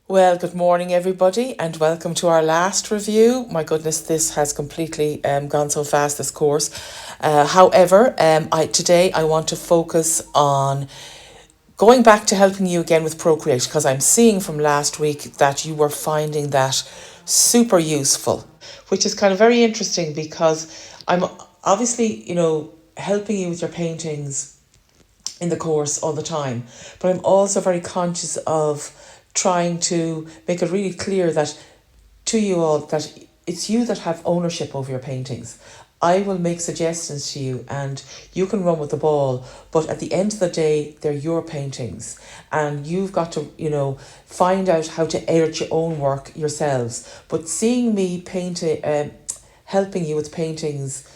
Well, good morning, everybody, and welcome to our last review. My goodness, this has completely gone so fast, this course. However, today I want to focus on going back to helping you again with Procreate, because I'm seeing from last week that you were finding that super useful, which is kind of very interesting because I'm obviously, helping you with your paintings in the course all the time. But I'm also very conscious of trying to make it really clear that to you all that it's you that have ownership over your paintings. I will make suggestions to you and you can run with the ball, but at the end of the day, they're your paintings and you've got to, find out how to edit your own work yourselves. But seeing me helping you with paintings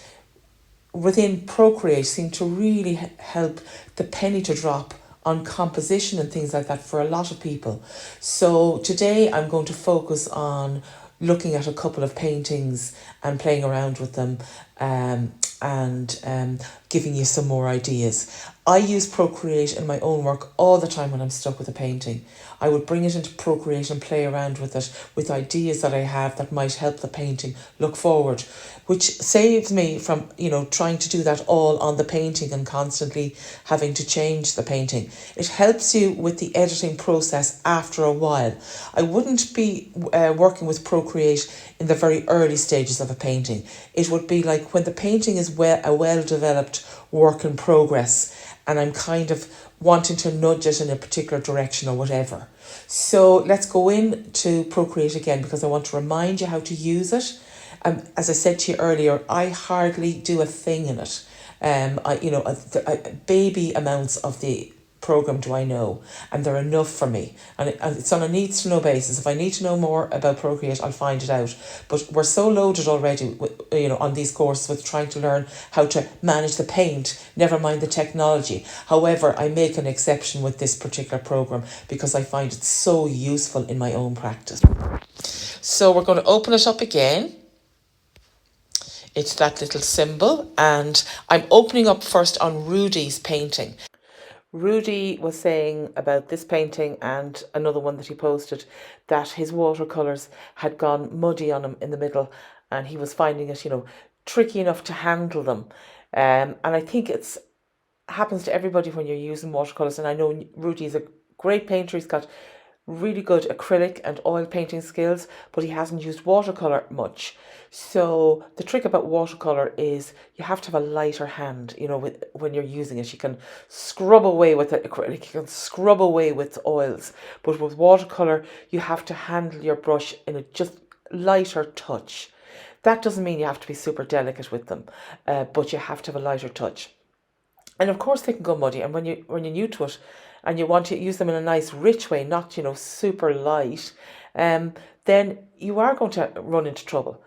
within Procreate seem to really help the penny to drop on composition and things like that for a lot of people. So today I'm going to focus on looking at a couple of paintings and playing around with them, and giving you some more ideas. I use Procreate in my own work all the time when I'm stuck with a painting. I would bring it into Procreate and play around with it with ideas that I have that might help the painting look forward, which saves me from, trying to do that all on the painting and constantly having to change the painting. It helps you with the editing process after a while. I wouldn't be working with Procreate in the very early stages of a painting. It would be like when the painting is a well-developed work in progress and I'm kind of wanting to nudge it in a particular direction or whatever. So let's go into Procreate again because I want to remind you how to use it. As I said to you earlier, I hardly do a thing in it. Baby amounts of the program do I know, and they're enough for me. And it's on a needs to know basis. If I need to know more about Procreate, I'll find it out. But we're so loaded already, on these courses with trying to learn how to manage the paint, never mind the technology. However, I make an exception with this particular program because I find it so useful in my own practice. So we're going to open it up again. It's that little symbol, and I'm opening up first on Rudy's painting. Rudy was saying about this painting and another one that he posted that his watercolours had gone muddy on him in the middle and he was finding it, tricky enough to handle them. And I think it's happens to everybody when you're using watercolours. And I know Rudy's a great painter. He's got really good acrylic and oil painting skills, but he hasn't used watercolour much. So the trick about watercolour is you have to have a lighter hand, when you're using it. You can scrub away with the acrylic, you can scrub away with oils, but with watercolour, you have to handle your brush in a just lighter touch. That doesn't mean you have to be super delicate with them, but you have to have a lighter touch. And of course they can go muddy, and when you're new to it and you want to use them in a nice rich way, not super light, then you are going to run into trouble.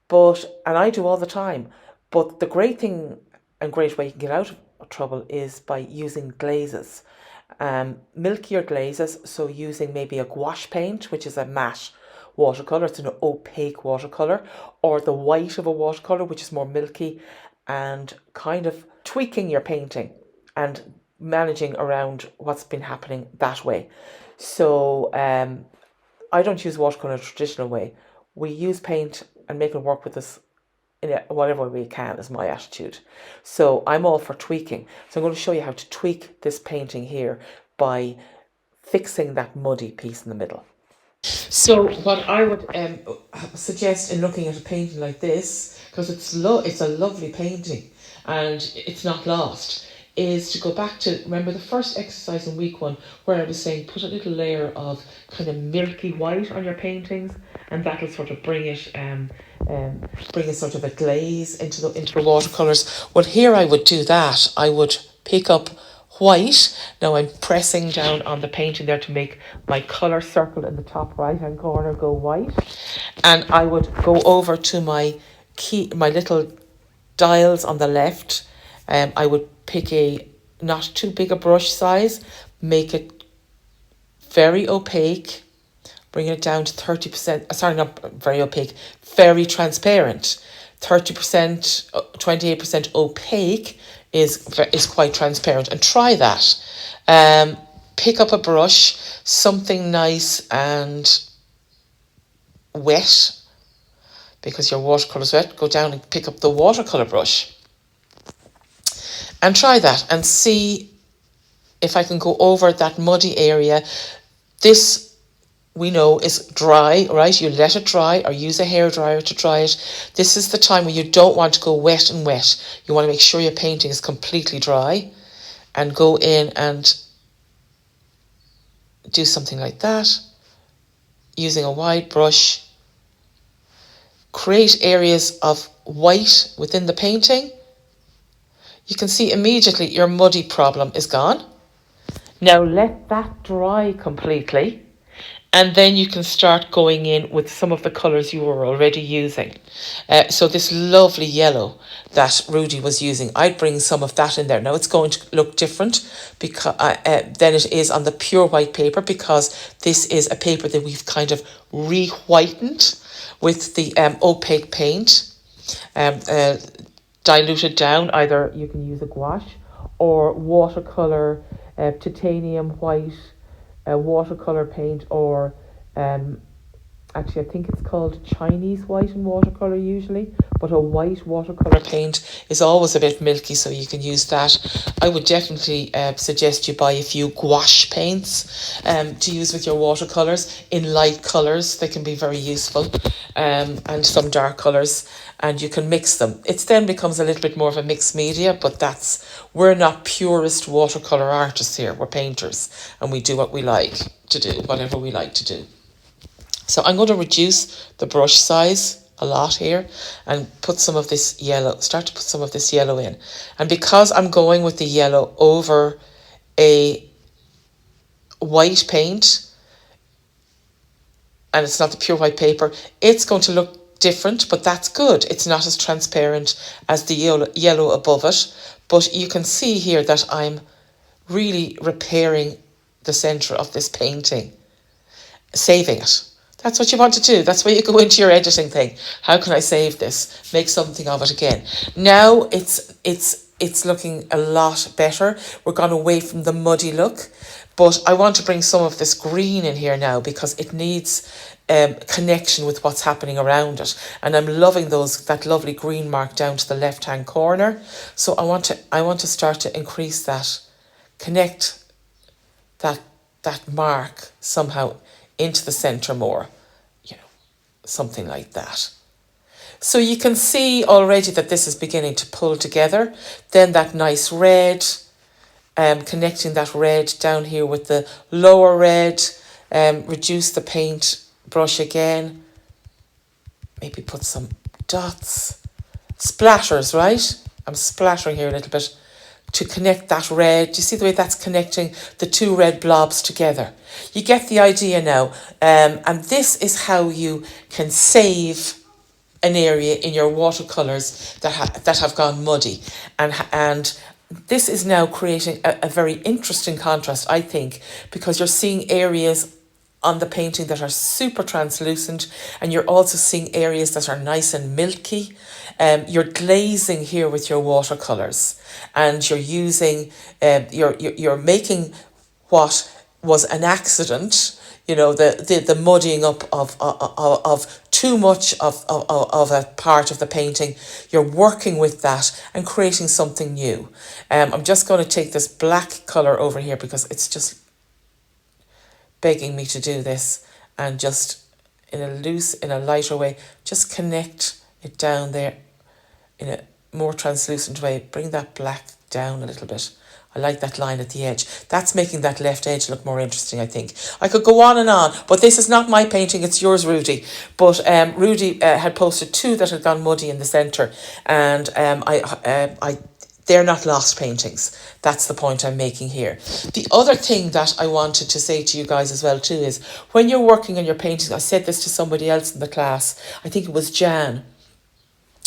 And I do all the time. But the great thing and great way you can get out of trouble is by using glazes. Milkier glazes, so using maybe a gouache paint, which is a matte watercolour, it's an opaque watercolour, or the white of a watercolour, which is more milky, and kind of tweaking your painting and managing around what's been happening that way. So I don't use watercolour in a traditional way. We use paint and make it work with us in whatever way we can, is my attitude. So I'm all for tweaking. So I'm going to show you how to tweak this painting here by fixing that muddy piece in the middle. So what I would suggest in looking at a painting like this, because it's a lovely painting and it's not lost, is to go back to, remember the first exercise in week 1 where I was saying put a little layer of kind of milky white on your paintings, and that'll sort of bring it bring a sort of a glaze into the watercolours. Well, here I would do that. I would pick up white. Now I'm pressing down on the painting there to make my colour circle in the top right hand corner go white, and I would go over to my little dials on the left. I would pick a not too big a brush size, make it very opaque, bring it down to 30%, sorry, not very opaque, very transparent. 30%, 28% opaque is quite transparent, and try that. pick up a brush, something nice and wet, because your watercolour's wet. Go down and pick up the watercolour brush and try that and see if I can go over that muddy area. This, we know, is dry, right? You let it dry or use a hairdryer to dry it. This is the time when you don't want to go wet and wet. You want to make sure your painting is completely dry, and go in and do something like that, using a wide brush. Create areas of white within the painting. You can see immediately your muddy problem is gone. Now let that dry completely, and then you can start going in with some of the colours you were already using. So this lovely yellow that Rudy was using, I'd bring some of that in there. Now it's going to look different because than it is on the pure white paper, because this is a paper that we've kind of re-whitened with the opaque paint, diluted down. Either you can use a gouache or watercolour, titanium white, watercolour paint, or actually I think it's called Chinese white in watercolour usually, but a white watercolour paint is always a bit milky, so you can use that. I would definitely suggest you buy a few gouache paints to use with your watercolours in light colours. They can be very useful, and some dark colours, and you can mix them. It then becomes a little bit more of a mixed media, but we're not purist watercolour artists here, we're painters, and we do what we like to do, whatever we like to do. So I'm going to reduce the brush size a lot here and put some of this yellow, start to put some of this yellow in. And because I'm going with the yellow over a white paint, and it's not the pure white paper, it's going to look different, but that's good. It's not as transparent as the yellow above it. But you can see here that I'm really repairing the centre of this painting, saving it. That's what you want to do. That's where you go into your editing thing. How can I save this? Make something of it again. Now it's looking a lot better. We're gone away from the muddy look, but I want to bring some of this green in here now, because it needs connection with what's happening around it. And I'm loving that lovely green mark down to the left hand corner. So I want to start to increase that, connect that mark somehow into the centre more, something like that. So you can see already that this is beginning to pull together. Then that nice red, connecting that red down here with the lower red, reduce the paint brush again, maybe put some dots, splatters, right? I'm splattering here a little bit to connect that red. Do you see the way that's connecting the two red blobs together? You get the idea now. And this is how you can save an area in your watercolours that have gone muddy. And this is now creating a very interesting contrast, I think, because you're seeing areas on the painting that are super translucent, and you're also seeing areas that are nice and milky. You're glazing here with your watercolours, and you're using you're making what was an accident, the muddying up of too much of a part of the painting. You're working with that and creating something new. I'm just going to take this black colour over here because it's just begging me to do this, and just in a lighter way, just connect it down there in a more translucent way. Bring that black down a little bit. I like that line at the edge. That's making that left edge look more interesting, I think. I could go on and on, but this is not my painting, it's yours, Rudy. But Rudy had posted two that had gone muddy in the centre, and they're not lost paintings. That's the point I'm making here. The other thing that I wanted to say to you guys as well too is, when you're working on your painting, I said this to somebody else in the class, I think it was Jan,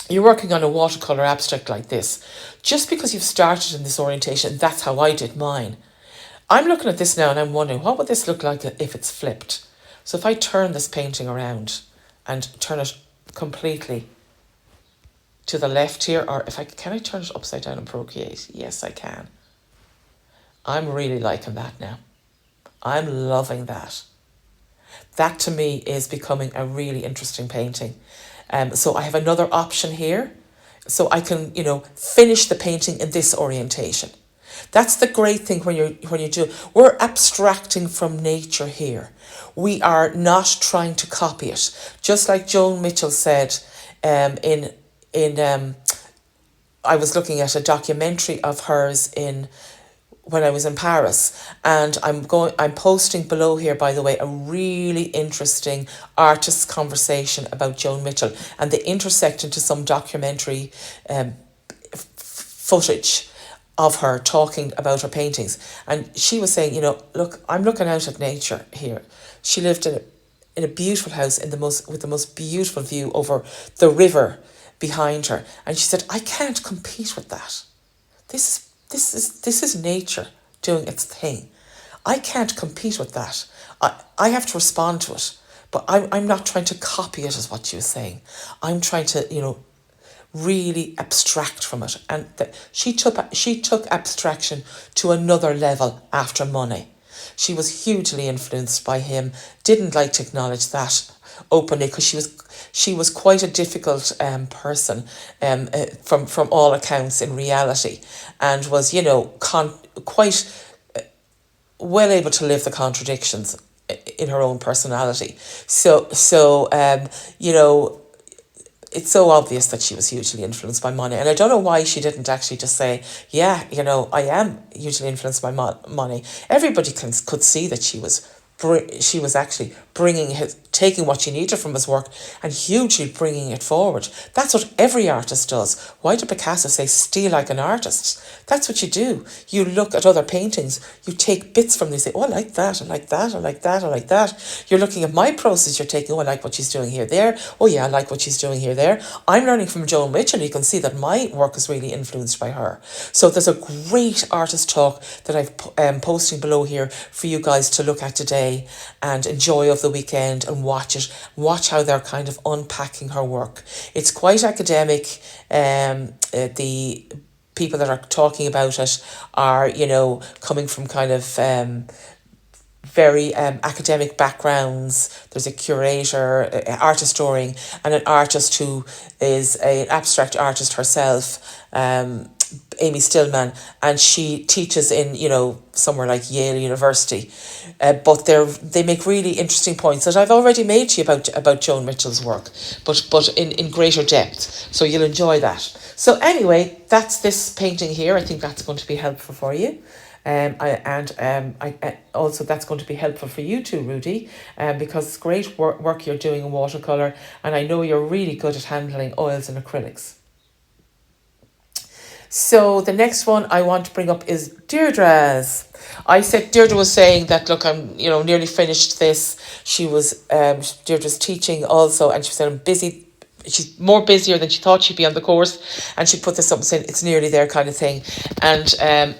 you're working on a watercolour abstract like this. Just because you've started in this orientation, that's how I did mine. I'm looking at this now and I'm wondering, what would this look like if it's flipped? So if I turn this painting around and turn it completely to the left here, or can I turn it upside down and Procreate? Yes, I can. I'm really liking that now. I'm loving that. That to me is becoming a really interesting painting. So I have another option here. So I can, finish the painting in this orientation. That's the great thing when you do. We're abstracting from nature here. We are not trying to copy it. Just like Joan Mitchell said, in I was looking at a documentary of hers in when I was in Paris, and I'm posting below here, by the way, a really interesting artist's conversation about Joan Mitchell, and they intersect into some documentary footage of her talking about her paintings. And she was saying, look, I'm looking out at nature here. She lived in a beautiful house with the most beautiful view over the river behind her, and she said, I can't compete with that. This is nature doing its thing. I can't compete with that. I have to respond to it, but I'm not trying to copy it, is what she was saying. I'm trying to, really abstract from it. And she took abstraction to another level after Monet. She was hugely influenced by him, didn't like to acknowledge that openly because she was quite a difficult person from all accounts in reality, and was quite well able to live the contradictions in her own personality. So it's so obvious that she was hugely influenced by Monet. And I don't know why she didn't actually just say, yeah, I am hugely influenced by Monet. Everybody could see that she was actually taking what she needed from his work and hugely bringing it forward. That's what every artist does. Why did Picasso say steal like an artist? That's what you do. You look at other paintings, you take bits from them, you say, oh, I like that, I like that, I like that, I like that. You're looking at my process, you're taking, oh, I like what she's doing here, there. Oh yeah, I like what she's doing here, there. I'm learning from Joan Mitchell. You can see that my work is really influenced by her. So there's a great artist talk that I've posting below here for you guys to look at today and enjoy of the weekend and watch it. Watch how they're kind of unpacking her work. It's quite academic. The people that are talking about it are, coming from kind of very academic backgrounds. There's a curator, art historian, and an artist who is an abstract artist herself, Amy Stillman, and she teaches in, somewhere like Yale University. But they make really interesting points that I've already made to you about Joan Mitchell's work, but in greater depth. So you'll enjoy that. So anyway, that's this painting here. I think that's going to be helpful for you. I also that's going to be helpful for you too, Rudy, because it's great work you're doing in watercolour, and I know you're really good at handling oils and acrylics. So the next one I want to bring up is Deirdre's. Deirdre was saying that, look, I'm nearly finished this. She was Deirdre's teaching also, and she said I'm busy. She's more busier than she thought she'd be on the course, and she put this up and said it's nearly there kind of thing. And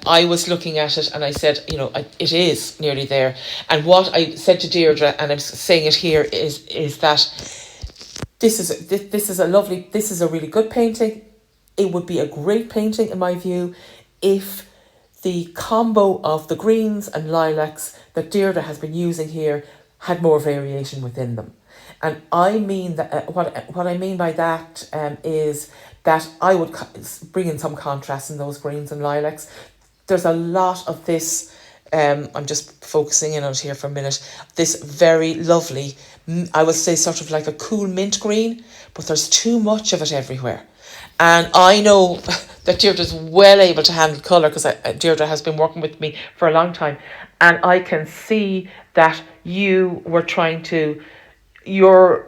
I was looking at it and I said, it is nearly there. And what I said to Deirdre, and I'm saying it here, is that this is a really good painting. It would be a great painting in my view if the combo of the greens and lilacs that Deirdre has been using here had more variation within them. And I mean that what I mean by that is that I would bring in some contrast in those greens and lilacs. There's a lot of this. I'm just focusing in on it here for a minute. This very lovely, I would say sort of like a cool mint green, but there's too much of it everywhere. And I know that Deirdre's well able to handle colour because Deirdre has been working with me for a long time. And I can see that you were trying to, you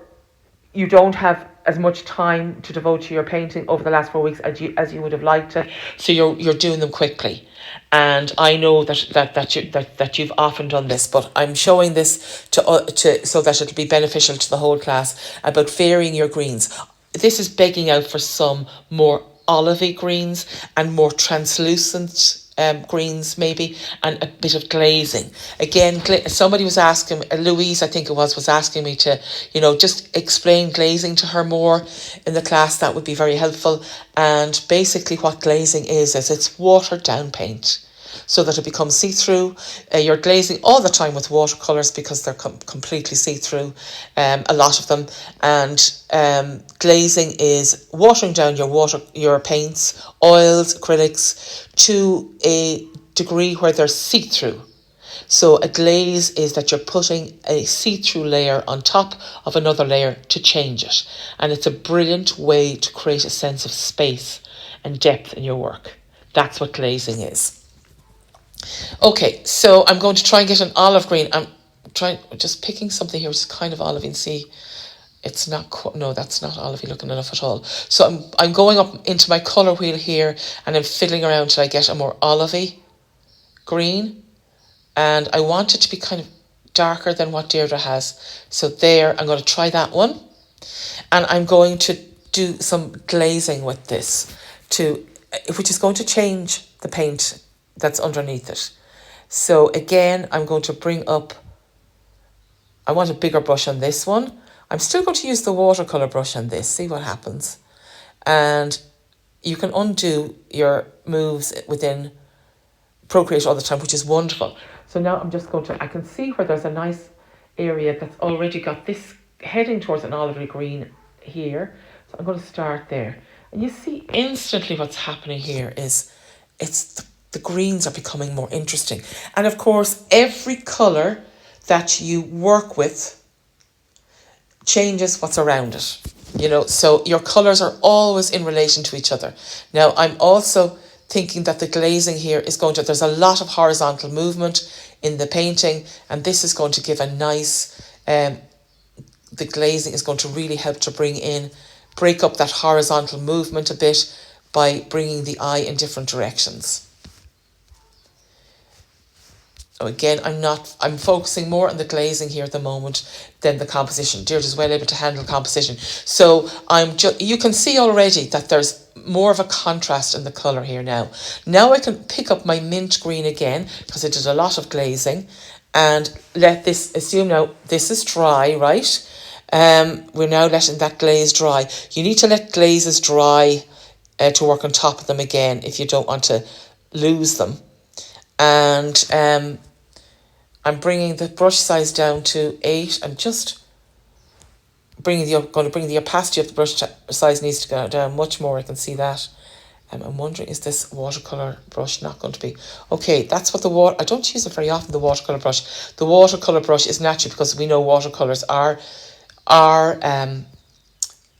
don't have as much time to devote to your painting over the last 4 weeks as you would have liked to. So you're doing them quickly. And I know that you've often done this, but I'm showing this to so that it'll be beneficial to the whole class about varying your greens. This is begging out for some more olivey greens and more translucent greens maybe, and a bit of glazing. Again, somebody was asking, Louise I think it was asking me to, just explain glazing to her more in the class. That would be very helpful. And basically what glazing is it's watered down paint. so that it becomes see-through. You're glazing all the time with watercolours because they're completely see-through, a lot of them. And glazing is watering down your paints, oils, acrylics to a degree where they're see-through. So a glaze is that you're putting a see-through layer on top of another layer to change it. And it's a brilliant way to create a sense of space and depth in your work. That's what glazing is. Okay, so I'm going to try and get an olive green. I'm just picking something here which is kind of olivey, and see, it's not, no, that's not olivey looking enough at all. So I'm going up into my colour wheel here, and I'm fiddling around till I get a more olivey green. And I want it to be kind of darker than what Deirdre has. So there, I'm going to try that one. And I'm going to do some glazing with this, which is going to change the paint that's underneath it. So again, I'm going to bring up, I want a bigger brush on this one. I'm still going to use the watercolour brush on this, see what happens. And you can undo your moves within Procreate all the time, which is wonderful. So now I'm just going to, I can see where there's a nice area that's already got this heading towards an olivey green here. So I'm going to start there. And you see instantly what's happening here is the greens are becoming more interesting. And of course, every colour that you work with changes what's around it. You know, so your colours are always in relation to each other. Now, I'm also thinking that the glazing here is going to, there's a lot of horizontal movement in the painting, and this is going to give a nice, the glazing is going to really help to break up that horizontal movement a bit by bringing the eye in different directions. So again, I'm focusing more on the glazing here at the moment than the composition. Deirdre's well able to handle composition. So you can see already that there's more of a contrast in the colour here now. Now I can pick up my mint green again, because I did a lot of glazing, and let this, assume now this is dry, right? We're now letting that glaze dry. You need to let glazes dry to work on top of them again if you don't want to lose them. And I'm bringing the brush size down to 8 and just going to bring the opacity of the brush size needs to go down much more. I can see that. I'm wondering, is this watercolour brush not going to be... Okay, that's what I don't use it very often, the watercolour brush. The watercolour brush is natural because we know watercolours are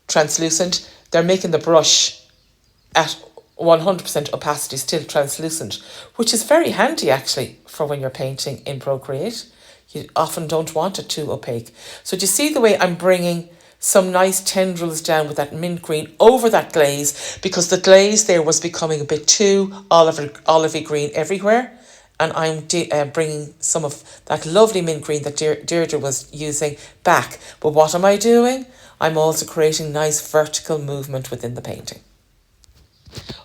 translucent. They're making the brush at 100% opacity still translucent, which is very handy actually for when you're painting in Procreate. You often don't want it too opaque. So do you see the way I'm bringing some nice tendrils down with that mint green over that glaze, because the glaze there was becoming a bit too olivey green everywhere, and I'm bringing some of that lovely mint green that Deirdre was using back. But what am I doing? I'm also creating nice vertical movement within the painting.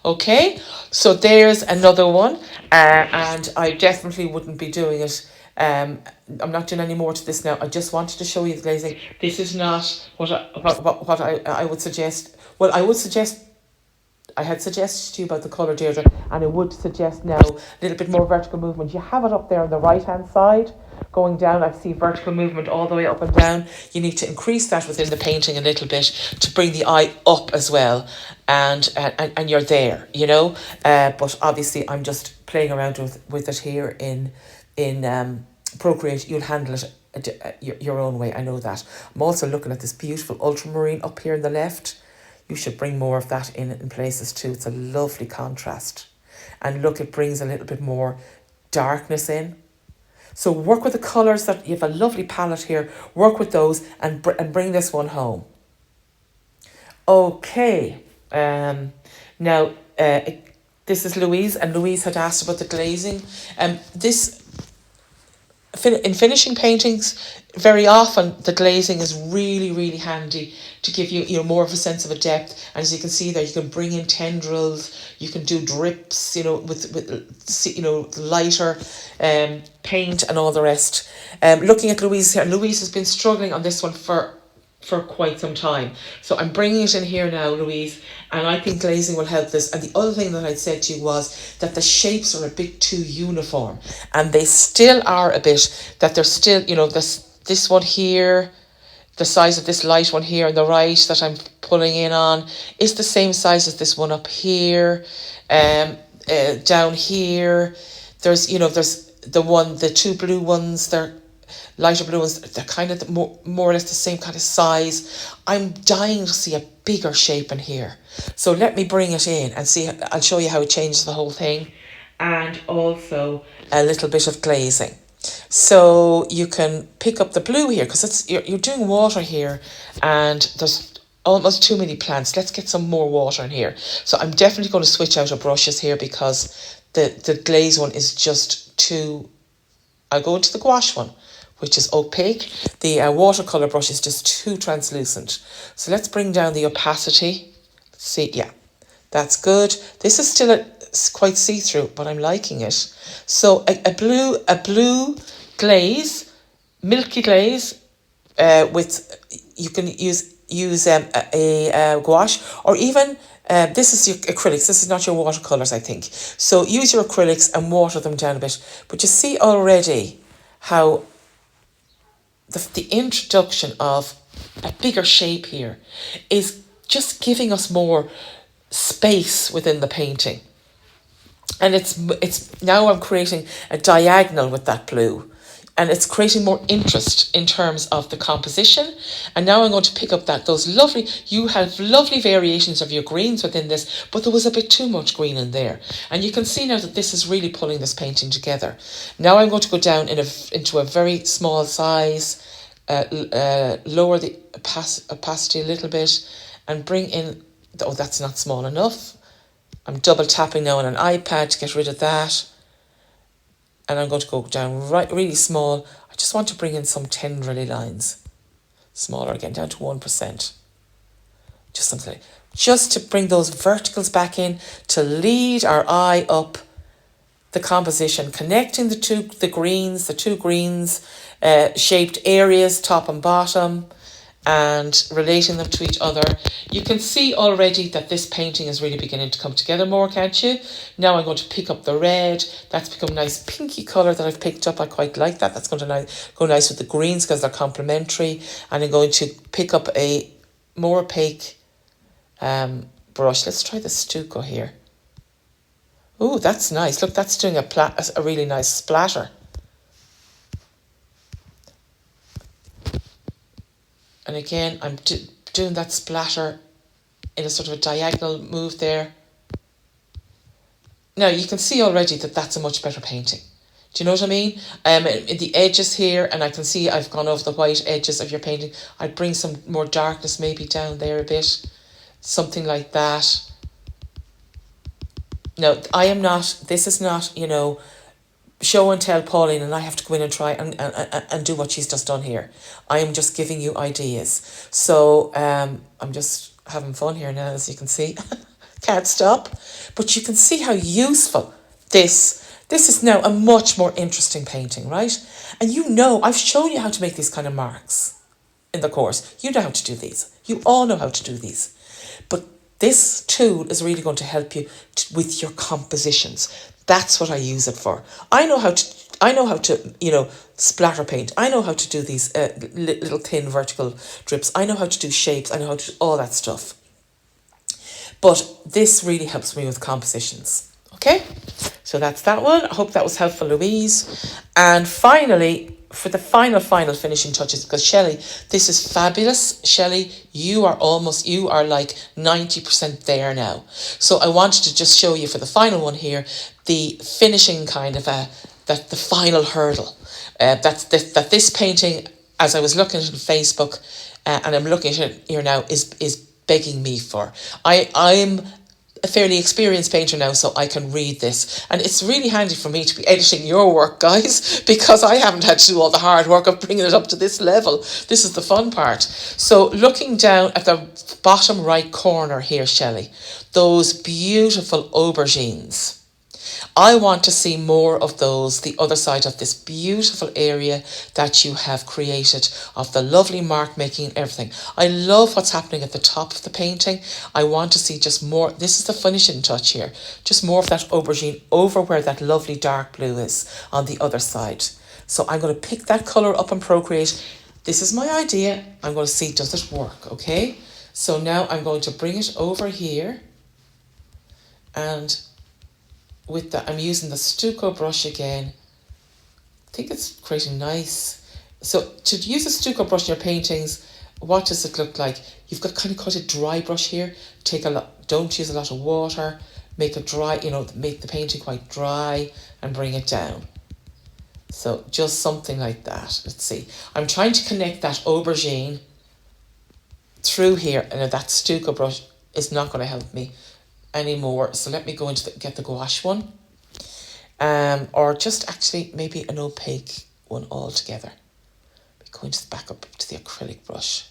Okay, so there's another one, and I definitely wouldn't be doing it. I'm not doing any more to this now. I just wanted to show you the glazing. This is not what I would suggest. Well, I had suggested to you about the colour, Deirdre, and I would suggest now a little bit more vertical movement. You have it up there on the right-hand side, going down. I see vertical movement all the way up and down. You need to increase that within the painting a little bit to bring the eye up as well, and you're there, you know. But obviously, I'm just playing around with it here in Procreate. You'll handle it your own way. I know that. I'm also looking at this beautiful ultramarine up here on the left. You should bring more of that in places too. It's a lovely contrast. And look, it brings a little bit more darkness in. So work with the colours that you have a lovely palette here. Work with those and bring this one home. Okay. Now, this is Louise, and Louise had asked about the glazing. In finishing paintings, very often the glazing is really, really handy to give you, more of a sense of a depth. And as you can see there, you can bring in tendrils, you can do drips, with lighter paint and all the rest. Looking at Louise here, Louise has been struggling on this one for for quite some time. So I'm bringing it in here now, Louise, and I think glazing will help this. And the other thing that I'd said to you was that the shapes are a bit too uniform, and they still are a bit, that they're still, this one here, the size of this light one here on the right that I'm pulling in on is the same size as this one up here. Down here, there's the two blue ones, they're lighter blue ones, they're kind of more or less the same kind of size. I'm dying to see a bigger shape in here. So let me bring it in and see, I'll show you how it changes the whole thing. And also a little bit of glazing. So you can pick up the blue here, because you're doing water here and there's almost too many plants. Let's get some more water in here. So I'm definitely going to switch out of brushes here because the glaze one is just too... I'll go into the gouache one, which is opaque. The watercolour brush is just too translucent. So let's bring down the opacity. Let's see, yeah, that's good. This is still quite see-through, but I'm liking it. So a blue glaze, milky glaze, with, you can use a gouache, or even this is your acrylics. This is not your watercolours, I think. So use your acrylics and water them down a bit. But you see already how the introduction of a bigger shape here is just giving us more space within the painting. And it's now I'm creating a diagonal with that blue, and it's creating more interest in terms of the composition. And now I'm going to pick up you have lovely variations of your greens within this, but there was a bit too much green in there. And you can see now that this is really pulling this painting together. Now I'm going to go down into a very small size, lower the opacity a little bit, and bring in, oh, that's not small enough. I'm double tapping now on an iPad to get rid of that. And I'm going to go down really small. I just want to bring in some tenderly lines. Smaller again, down to 1%. Just something, just to bring those verticals back in, to lead our eye up the composition, connecting the two greens, shaped areas, top and bottom, and relating them to each other. You can see already that this painting is really beginning to come together more, can't you? Now I'm going to pick up the red. That's become a nice pinky colour that I've picked up. I quite like that. That's going to go nice with the greens because they're complementary. And I'm going to pick up a more opaque brush. Let's try the Stucco here. Oh, that's nice. Look, that's doing a really nice splatter. And again, I'm doing that splatter in a sort of a diagonal move there. Now, you can see already that that's a much better painting. Do you know what I mean? In the edges here, and I can see I've gone over the white edges of your painting. I'd bring some more darkness maybe down there a bit. Something like that. Now, this is not, show and tell Pauline and I have to go in and try and do what she's just done here. I am just giving you ideas. So I'm just having fun here now, as you can see. Can't stop. But you can see how useful this is now a much more interesting painting, right? And I've shown you how to make these kind of marks in the course. You know how to do these. You all know how to do these. But this tool is really going to help you with your compositions. That's what I use it for. I know how to, splatter paint. I know how to do these little thin vertical drips. I know how to do shapes. I know how to do all that stuff. But this really helps me with compositions. Okay? So that's that one. I hope that was helpful, Louise. And finally, for the final finishing touches, because Shelley, this is fabulous. Shelley, you are like 90% there now. So I wanted to just show you for the final one here, the finishing kind of the final hurdle. That this painting, as I was looking at it on Facebook, and I'm looking at it here now, is begging me for. I'm a fairly experienced painter now, so I can read this. And it's really handy for me to be editing your work, guys, because I haven't had to do all the hard work of bringing it up to this level. This is the fun part. So looking down at the bottom right corner here, Shelley, those beautiful aubergines. I want to see more of those, the other side of this beautiful area that you have created, of the lovely mark making and everything. I love what's happening at the top of the painting. I want to see just more. This is the finishing touch here. Just more of that aubergine over where that lovely dark blue is on the other side. So I'm going to pick that colour up and Procreate. This is my idea. I'm going to see, does it work, okay? So now I'm going to bring it over here, and with that, I'm using the Stucco brush again. I think it's creating nice. So to use a Stucco brush in your paintings, what does it look like? You've got kind of quite a dry brush here. Take a lot, don't use a lot of water. Make it dry, make the painting quite dry and bring it down. So just something like that. Let's see. I'm trying to connect that aubergine through here, and that Stucco brush is not going to help me anymore. So let me go into get the gouache one, or just actually maybe an opaque one altogether. Going to back up to the acrylic brush.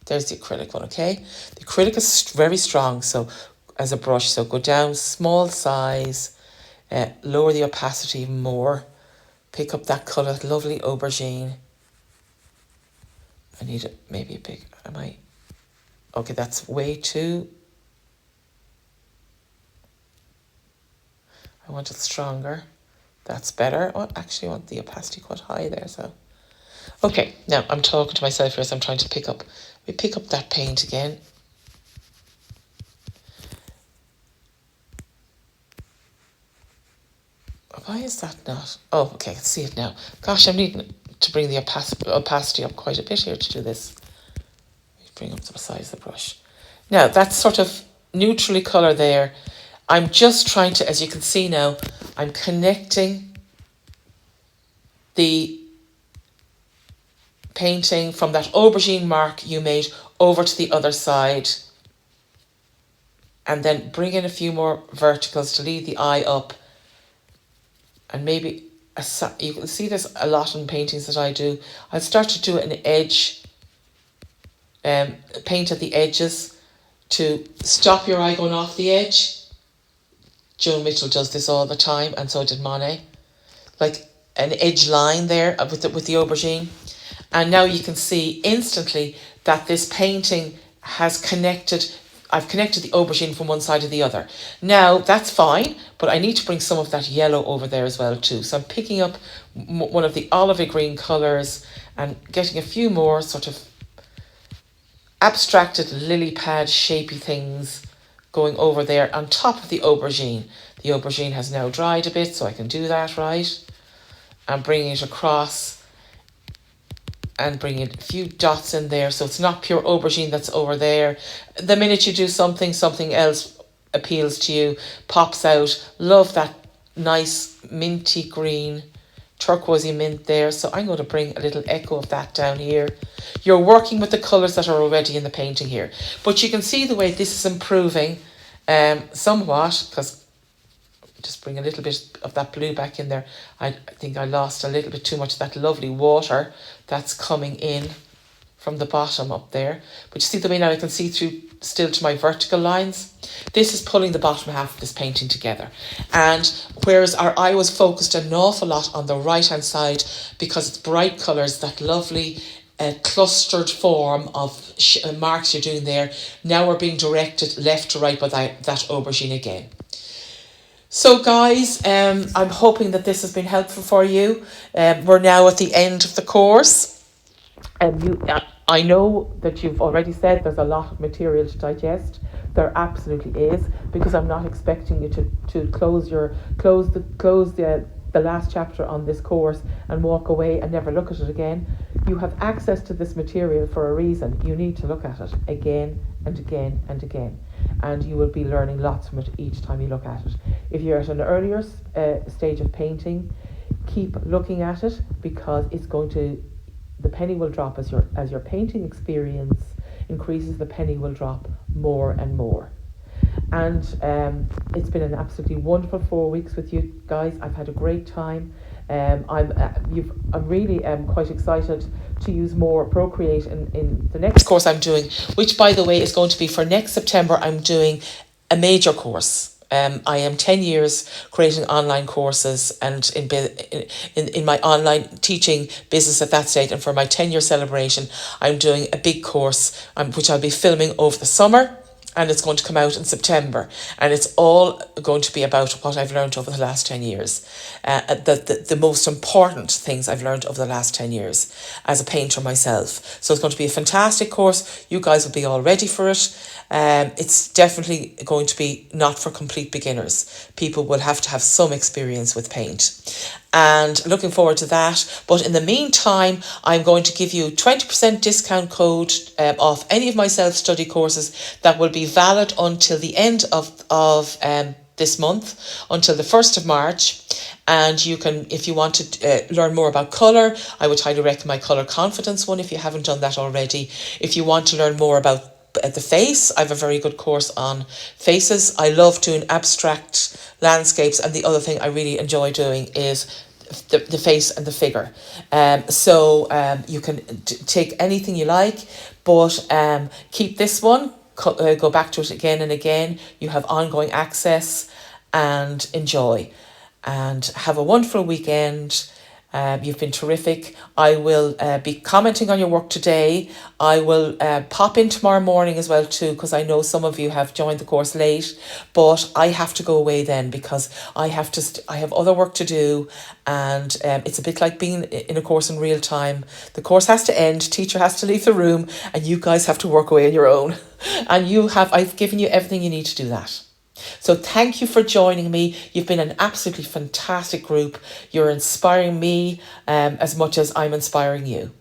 There's the acrylic one, okay? The acrylic is very strong, so as a brush, so go down small size, lower the opacity even more, pick up that colour, that lovely aubergine. I need it maybe a big, okay, that's way too, I want it stronger. That's better. Oh, actually I want the opacity quite high there, so. Okay, now I'm talking to myself here as I'm trying to pick up that paint again. Why is that not? Oh, okay, I can see it now. Gosh, I'm needing to bring the opacity up quite a bit here to do this. Bring up the size of the brush. Now, that's sort of neutrally colour there. I'm just trying to, as you can see now, I'm connecting the painting from that aubergine mark you made over to the other side, and then bring in a few more verticals to lead the eye up, and maybe you can see this a lot in paintings that I do. I'll start to do an edge, paint at the edges to stop your eye going off the edge. Joan Mitchell does this all the time, and so did Monet, like an edge line there with the aubergine. And now you can see instantly that this painting has connected. I've connected the aubergine from one side to the other. Now that's fine, but I need to bring some of that yellow over there as well too. So I'm picking up one of the olive green colours and getting a few more sort of abstracted lily pad shapey things going over there on top of the aubergine. The aubergine has now dried a bit, so I can do that, right? I'm bringing it across and bringing a few dots in there, so it's not pure aubergine that's over there. The minute you do something else appeals to you, pops out. Love that nice minty green, turquoisey mint there. So I'm going to bring a little echo of that down here. You're working with the colours that are already in the painting here. But you can see the way this is improving somewhat, because just bring a little bit of that blue back in there. I think I lost a little bit too much of that lovely water that's coming in from the bottom up there. But you see the way now I can see through still to my vertical lines. This is pulling the bottom half of this painting together. And whereas our eye was focused an awful lot on the right hand side because it's bright colours, that lovely clustered form of marks you're doing there, now we're being directed left to right by that aubergine again. So guys, I'm hoping that this has been helpful for you. We're now at the end of the course. I know that you've already said there's a lot of material to digest. There absolutely is, because I'm not expecting you to close the last chapter on this course and walk away and never look at it again. You have access to this material for a reason. You need to look at it again and again and again, and you will be learning lots from it each time you look at it. If you're at an earlier stage of painting, keep looking at it, because it's going to, the penny will drop as your painting experience increases. The penny will drop more and more. And it's been an absolutely wonderful 4 weeks with you guys. I've had a great time. I'm really quite excited to use more Procreate in the next course I'm doing, which by the way is going to be for next September. I'm doing a major course, I am 10 years creating online courses and in my online teaching business at that stage. And for my 10-year celebration, I'm doing a big course which I'll be filming over the summer. And it's going to come out in September. And it's all going to be about what I've learned over the last 10 years. The most important things I've learned over the last 10 years as a painter myself. So it's going to be a fantastic course. You guys will be all ready for it. It's definitely going to be not for complete beginners. People will have to have some experience with paint. And looking forward to that. But in the meantime, I'm going to give you 20% discount code off any of my self-study courses that will be valid until the end of this month, until the 1st of March. And you can, if you want to learn more about colour, I would highly recommend my Colour Confidence one if you haven't done that already. If you want to learn more about the face, I have a very good course on faces. I love doing abstract landscapes, and the other thing I really enjoy doing is the face and the figure. So you can take anything you like, but keep this one, go back to it again and again. You have ongoing access, and enjoy. And have a wonderful weekend. You've been terrific. I will be commenting on your work today. I will pop in tomorrow morning as well too, because I know some of you have joined the course late, but I have to go away then because I have I have other work to do, and it's a bit like being in a course in real time. The course has to end, teacher has to leave the room, and you guys have to work away on your own. And I've given you everything you need to do that. So thank you for joining me. You've been an absolutely fantastic group. You're inspiring me as much as I'm inspiring you.